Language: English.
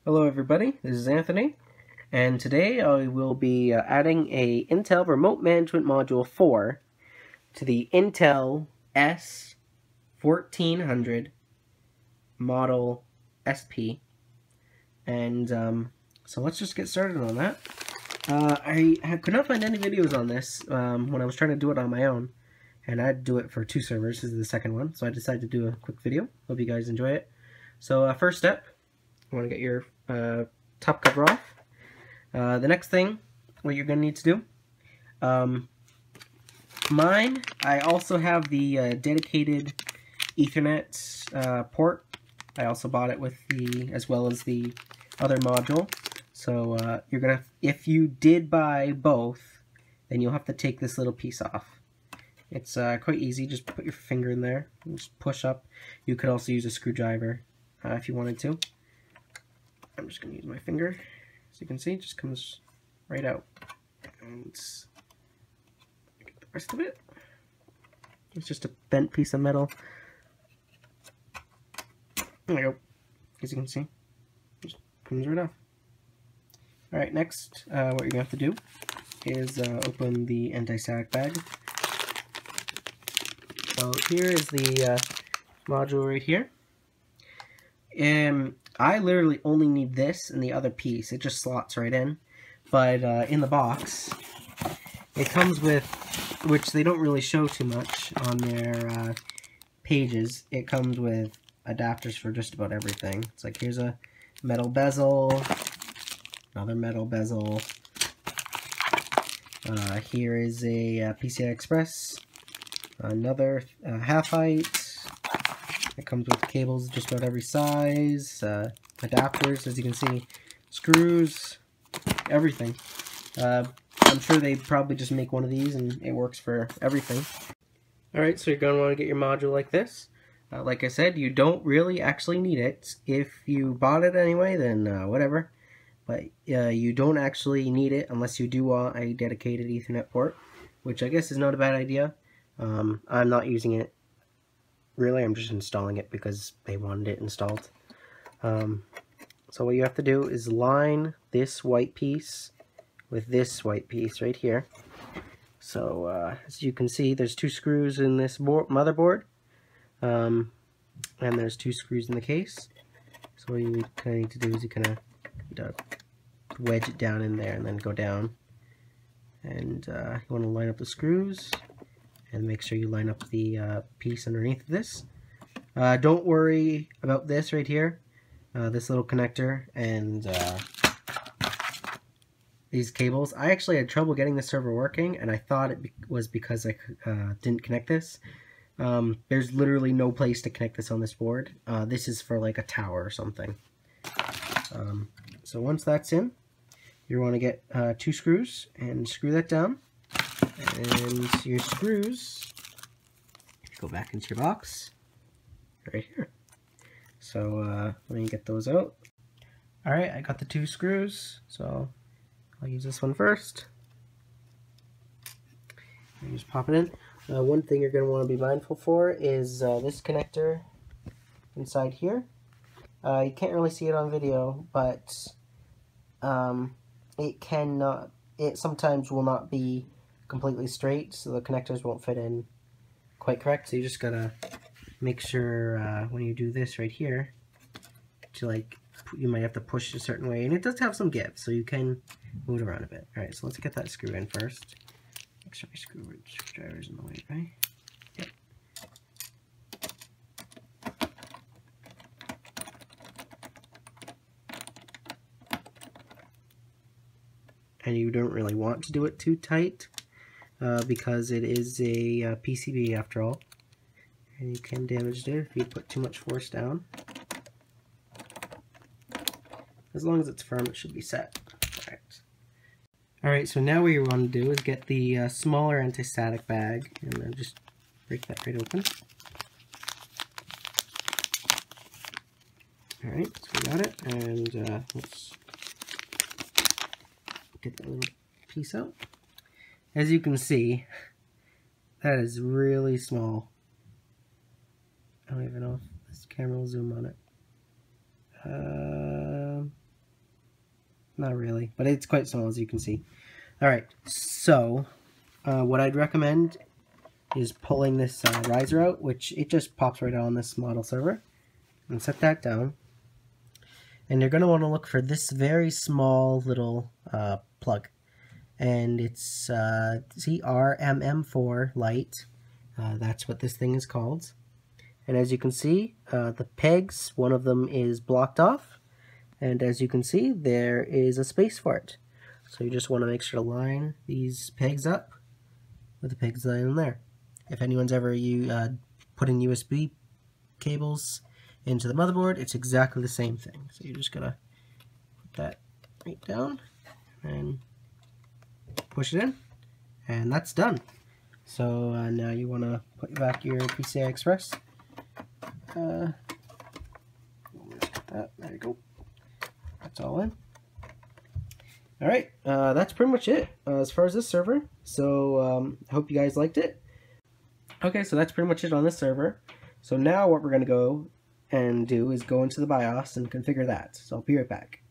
Hello everybody, this is Anthony, and today I will be adding a Intel Remote Management Module 4 to the Intel S1400 Model SP, and so let's just get started on that. I could not find any videos on this when I was trying to do it on my own, and I'd do it for 2 servers. This is the second one, so I decided to do a quick video. Hope you guys enjoy it. So first step, you want to get your top cover off. The next thing, what you're going to need to do, I also have the dedicated Ethernet port. I also bought it with as well as the other module. So you're gonna, if you did buy both, then you'll have to take this little piece off. It's quite easy. Just put your finger in there and just push up. You could also use a screwdriver if you wanted to. I'm just going to use my finger. As you can see, it just comes right out. And get the rest of it. It's just a bent piece of metal. There we go. As you can see, it just comes right off. Alright, next, what you're going to have to do is open the anti-static bag. So here is the module right here. I literally only need this and the other piece. It just slots right in. But in the box, it comes with, which they don't really show too much on their pages, it comes with adapters for just about everything. It's like, here's a metal bezel, another metal bezel. Here is a PCI Express, another half height. It comes with cables just about every size, adapters, as you can see, screws, everything. I'm sure they probably just make one of these and it works for everything. Alright, so you're going to want to get your module like this. Like I said, you don't really actually need it. If you bought it anyway, then whatever. But you don't actually need it unless you do want a dedicated Ethernet port, which I guess is not a bad idea. I'm not using it. Really, I'm just installing it because they wanted it installed. So what you have to do is line this white piece with this white piece right here. So as you can see, there's 2 screws in this motherboard, and there's 2 screws in the case. So what you kind of need to do is you kind of wedge it down in there and then go down. And you want to line up the screws. And make sure you line up the piece underneath this. Don't worry about this right here, this little connector and these cables. I actually had trouble getting the server working, and I thought it was because I didn't connect this. There's literally no place to connect this on this board. This is for like a tower or something. So once that's in, you want to get 2 screws and screw that down. And your screws, if you go back into your box, right here. So let me get those out. Alright, I got the 2 screws, so I'll use this one first. And just pop it in. One thing you're going to want to be mindful for is this connector inside here. You can't really see it on video, but it sometimes will not be completely straight, so the connectors won't fit in quite correct. So you just gotta make sure when you do this right here, you might have to push a certain way, and it does have some give, so you can move it around a bit. Alright, so let's get that screw in first. Make sure my screwdriver's in the way, right? Yep. And you don't really want to do it too tight, because it is a PCB after all, and you can damage it if you put too much force down. As long as it's firm, it should be set. Alright, so now what you want to do is get the smaller anti-static bag, and then just break that right open. Alright, so we got it, and let's get that little piece out. As you can see, that is really small. I don't even know if this camera will zoom on it. Not really, but it's quite small as you can see. Alright, so what I'd recommend is pulling this riser out, which it just pops right on this model server. And set that down. And you're going to want to look for this very small little plug. And it's see, RMM4 light. That's what this thing is called. And as you can see, the pegs, one of them is blocked off. And as you can see, there is a space for it. So you just want to make sure to line these pegs up with the pegs line in there. If anyone's ever putting USB cables into the motherboard, it's exactly the same thing. So you're just gonna put that right down and push it in, and that's done. So now you want to put back your PCI Express. There you go. That's all in. Alright, that's pretty much it as far as this server. So I hope you guys liked it. Okay, so that's pretty much it on this server. So now what we're going to go and do is go into the BIOS and configure that. So I'll be right back.